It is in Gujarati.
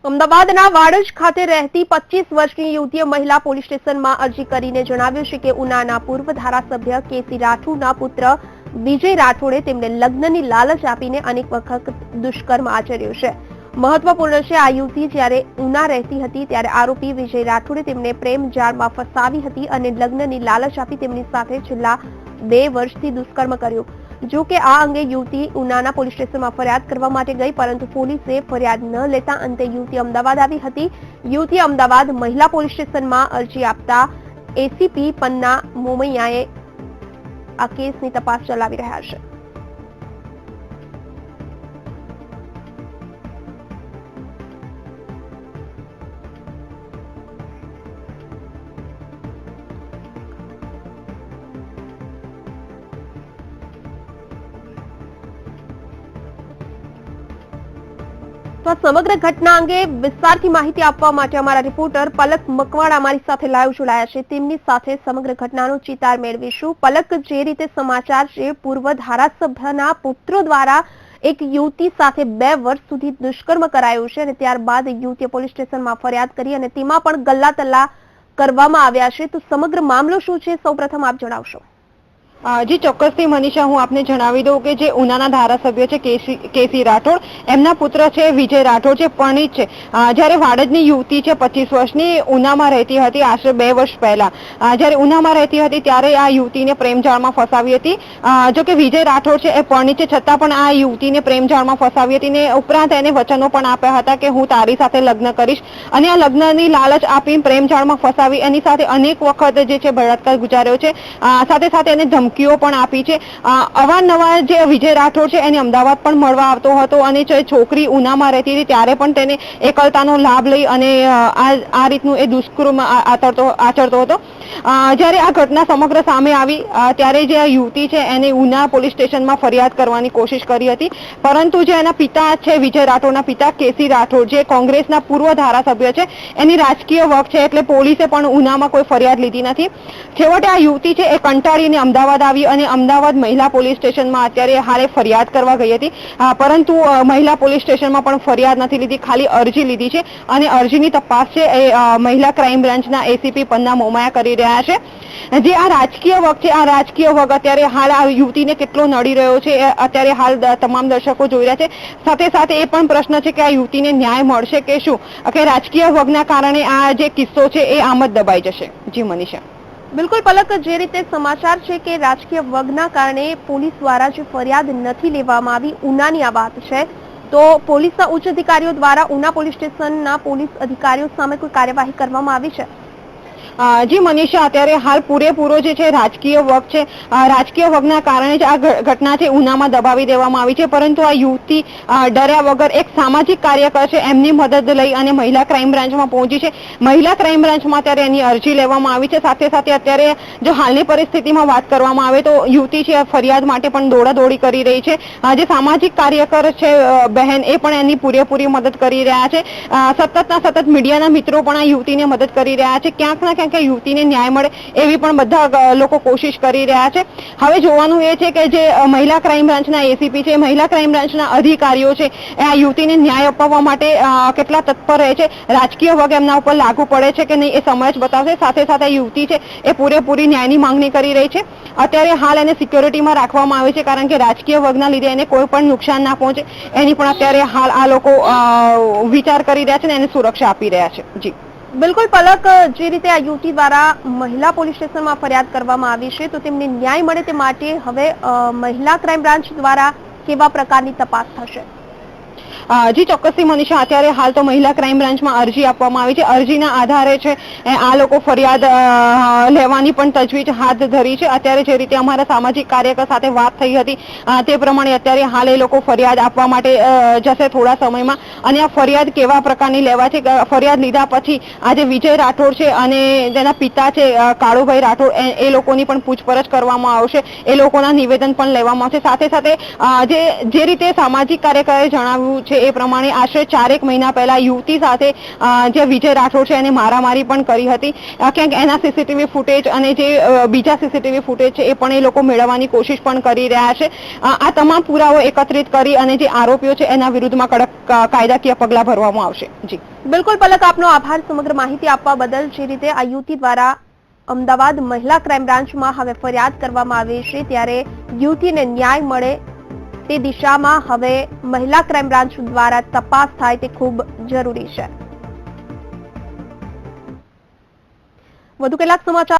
અમદાવાદના વાડજ ખાતે રહેતી 25 વર્ષની યુવતીએ મહિલા પોલીસ સ્ટેશનમાં અરજી કરીને જણાવ્યું છે કે ઉનાના પૂર્વ ધારાસભ્ય કેસી રાઠોડના પુત્ર વિજય રાઠોડે તેમને લગ્નની લાલચ આપીને અનેક વખત દુષ્કર્મ આચર્યું છે। મહત્વપૂર્ણ છે, આ યુવતી જ્યારે ઉના રહેતી હતી ત્યારે આરોપી વિજય રાઠોડે તેમને પ્રેમ જાળમાં ફસાવી હતી અને લગ્નની લાલચ આપી તેમની સાથે છેલ્લા 2 વર્ષથી દુષ્કર્મ કર્યું। જો કે આ અંગે યુવતી ઉનાના પોલીસ સ્ટેશનમાં ફરિયાદ કરવા માટે ગઈ, પરંતુ પોલીસે ફરિયાદ ન લેતા અંતે યુવતી અમદાવાદ આવી હતી। યુવતીએ અમદાવાદ મહિલા પોલીસ સ્ટેશનમાં અરજી આપતા એસીપી પન્ના મોમૈયાએ આ કેસની તપાસ ચલાવી રહ્યા છે। તો આ સમગ્ર ઘટના અંગે વિસ્તારથી માહિતી આપવા માટે અમારા રિપોર્ટર પલક મકવાણા અમારી સાથે લાઈવ જોડાયા છે। તેમની સાથે સમગ્ર ઘટનાનો ચિતાર મેળવીશું। પલક, જે રીતે સમાચાર છે, પૂર્વ ધારાસભ્યના પુત્રો દ્વારા એક યુવતી સાથે 2 વર્ષ સુધી દુષ્કર્મ કરાયું છે અને ત્યારબાદ યુવતીએ પોલીસ સ્ટેશનમાં ફરિયાદ કરી અને તેમાં પણ ગલ્લાતલ્લા કરવામાં આવ્યા છે। તો સમગ્ર મામલો શું છે, સૌપ્રથમ આપ જણાવશો। જી ચોક્કસથી મનીષા, હું આપને જણાવી દઉં કે જે ઉનાના ધારાસભ્ય છે કેસી રાઠોડ, એમના પુત્ર છે વિજય રાઠોડ, જે પરણિત છે। જ્યારે વાડજની યુવતી છે 25 વર્ષની, ઉનામાં રહેતી હતી આશરે 2 વર્ષ પહેલા। જ્યારે ઉનામાં રહેતી હતી ત્યારે આ યુવતીને પ્રેમજાળમાં ફસાવી હતી। જો કે વિજય રાઠોડ છે એ પરણિત છે, છતાં પણ આ યુવતીને પ્રેમજાળમાં ફસાવી હતી ને ઉપરાંત એને વચનો પણ આપ્યા હતા કે હું તારી સાથે લગ્ન કરીશ, અને આ લગ્નની લાલચ આપીને પ્રેમજાળમાં ફસાવી એની સાથે અનેક વખત જે છે બળાત્કાર ગુજાર્યો છે। સાથે સાથે એને ધમકીઓ પણ આપી છે। અવારનવાર જે વિજય રાઠોડ છે એને અમદાવાદ પણ મળવા આવતો હતો અને જે છોકરી ઉનામાં રહેતી હતી ત્યારે પણ તેને એકલતાનો લાભ લઈ અને આ રીતનું એ દુષ્કર્મ આચરતો હતો। જ્યારે આ ઘટના સમગ્ર સામે આવી ત્યારે જે આ યુવતી છે એને ઉના પોલીસ સ્ટેશનમાં ફરિયાદ કરવાની કોશિશ કરી હતી, પરંતુ જે એના પિતા છે, વિજય રાઠોડના પિતા કેસી રાઠોડ, જે કોંગ્રેસના પૂર્વ ધારાસભ્ય છે, એની રાજકીય વક છે એટલે પોલીસે પણ ઉનામાં કોઈ ફરિયાદ લીધી નથી। છેવટે આ યુવતી છે એ કંટાળીને અમદાવાદ આવી અને અમદાવાદ મહિલા પોલીસ સ્ટેશનમાં અત્યારે હાલે ફરિયાદ કરવા ગઈ હતી, પરંતુ મહિલા પોલીસ સ્ટેશનમાં પણ ફરિયાદ નથી લીધી, ખાલી અરજી લીધી છે અને અરજીની તપાસ છે એ મહિલા ક્રાઇમ બ્રાન્ચના એસીપી પન્ના મોમૈયા કરી રહ્યા છે। જે આ રાજકીય વક છે, આ રાજકીય વક અત્યારે હાલ આ યુવતીને કેટલો નડી રહ્યો છે અત્યારે હાલ તમામ દર્શકો જોઈ રહ્યા છે। સાથે સાથે એ પણ પ્રશ્ન છે કે આ યુવતીને ન્યાય મળશે કે શું, કે રાજકીય વકના કારણે આ જે કિસ્સો છે એ આમ જ દબાઈ જશે। જી મનીષા। બિલકુલ પલક, જે રીતે સમાચાર છે કે રાજકીય વગના કારણે પોલીસ દ્વારા જે ફરિયાદ નથી લેવામાં આવી, ઉનાની આ વાત છે, તો પોલીસના ઉચ્ચ અધિકારીઓ દ્વારા ઉના પોલીસ સ્ટેશનના પોલીસ અધિકારીઓ સામે કોઈ કાર્યવાહી કરવામાં આવી છે? જી મનીષા, અત્યારે હાલ પૂરેપૂરો જે છે રાજકીય વક છે, રાજકીય વકના કારણે જ આ ઘટના છે ઉનામાં દબાવી દેવામાં આવી છે, પરંતુ આ યુવતી ડર્યા વગર એક સામાજિક કાર્યકર છે એમની મદદ લઈ અને મહિલા ક્રાઇમ બ્રાન્ચમાં પહોંચી છે। મહિલા ક્રાઇમ બ્રાન્ચમાં અત્યારે એની અરજી લેવામાં આવી છે। સાથે સાથે અત્યારે જો હાલની પરિસ્થિતિમાં વાત કરવામાં આવે તો યુવતી છે ફરિયાદ માટે પણ દોડાદોડી કરી રહી છે। જે સામાજિક કાર્યકર છે બહેન, એ પણ એની પૂરેપૂરી મદદ કરી રહ્યા છે। સતત મીડિયાના મિત્રો પણ આ યુવતીને મદદ કરી રહ્યા છે। ક્યાંક ના ક્યાંક યુવતીને ન્યાય મળે એવી પણ બધા લોકો કોશિશ કરી રહ્યા છે। હવે જોવાનું એ છે કે જે મહિલા ક્રાઇમ બ્રાન્ચના એસીપી છે, મહિલા ક્રાઇમ બ્રાન્ચના અધિકારીઓ છે, આ યુવતીને ન્યાય અપાવવા માટે કેટલા તત્પર રહે છે, રાજકીય વગ એમના ઉપર લાગુ પડે છે કે નહીં એ સમય જ બતાવશે। સાથે સાથે યુવતી છે એ પૂરેપૂરી ન્યાયની માંગણી કરી રહી છે। અત્યારે હાલ એને સિક્યોરિટીમાં રાખવામાં આવે છે, કારણ કે રાજકીય વગના લીધે એને કોઈ પણ નુકસાન ના પહોંચે એની પણ અત્યારે હાલ આ લોકો વિચાર કરી રહ્યા છે અને એને સુરક્ષા આપી રહ્યા છે। જી બિલકુલ પલક, જે રીતે આ યુવતી દ્વારા મહિલા પોલીસ સ્ટેશનમાં ફરિયાદ કરવામાં આવી છે, તો તેમને ન્યાય મળે તે માટે હવે મહિલા ક્રાઇમ બ્રાન્ચ દ્વારા કેવા પ્રકારની તપાસ થશે? જી ચોક્કસથી મનીષા, અત્યારે હાલ તો મહિલા ક્રાઇમ બ્રાન્ચમાં અરજી આપવામાં આવી છે। અરજીના આધારે છે આ લોકો ફરિયાદ લેવાની પણ તજવીજ હાથ ધરી છે। અત્યારે જે રીતે અમારા સામાજિક કાર્યકર સાથે વાત થઈ હતી તે પ્રમાણે અત્યારે હાલ એ લોકો ફરિયાદ આપવા માટે જશે થોડા સમયમાં, અને આ ફરિયાદ કેવા પ્રકારની લેવા છે, ફરિયાદ લીધા પછી આજે વિજય રાઠોડ છે અને તેના પિતા છે કાળુભાઈ રાઠોડ, એ લોકોની પણ પૂછપરછ કરવામાં આવશે, એ લોકોના નિવેદન પણ લેવામાં આવશે। સાથે સાથે જે રીતે સામાજિક કાર્યકરે જણાવ્યું છે છે એ પ્રમાણે આશરે 4 મહિના પહેલા યુવતી સાથે જે વિજય રાઠોડ છે એને મારામારી પણ કરી હતી. ક્યાંક એના સીસીટીવી ફૂટેજ અને જે બીજા સીસીટીવી ફૂટેજ છે એ પણ એ લોકો મેળવવાની કોશિશ પણ કરી રહ્યા છે. આ તમામ પુરાવો એકત્રિત કરી અને જે આરોપીઓ છે એના વિરુદ્ધમાં કડક કાયદાકીય પગલાં ભરવામાં આવશે. જી બિલકુલ પલક, આપનો આભાર સમગ્ર માહિતી આપવા બદલ. જે રીતે આ યુવતી દ્વારા અમદાવાદ મહિલા ક્રાઇમ બ્રાન્ચમાં હવે ફરિયાદ કરવામાં આવી છે, ત્યારે યુવતીને ન્યાય મળે તે દિશામાં હવે મહિલા ક્રાઇમ બ્રાન્ચ દ્વારા તપાસ થાય તે ખૂબ જરૂરી છે. વધુ કેટલાક સમાચાર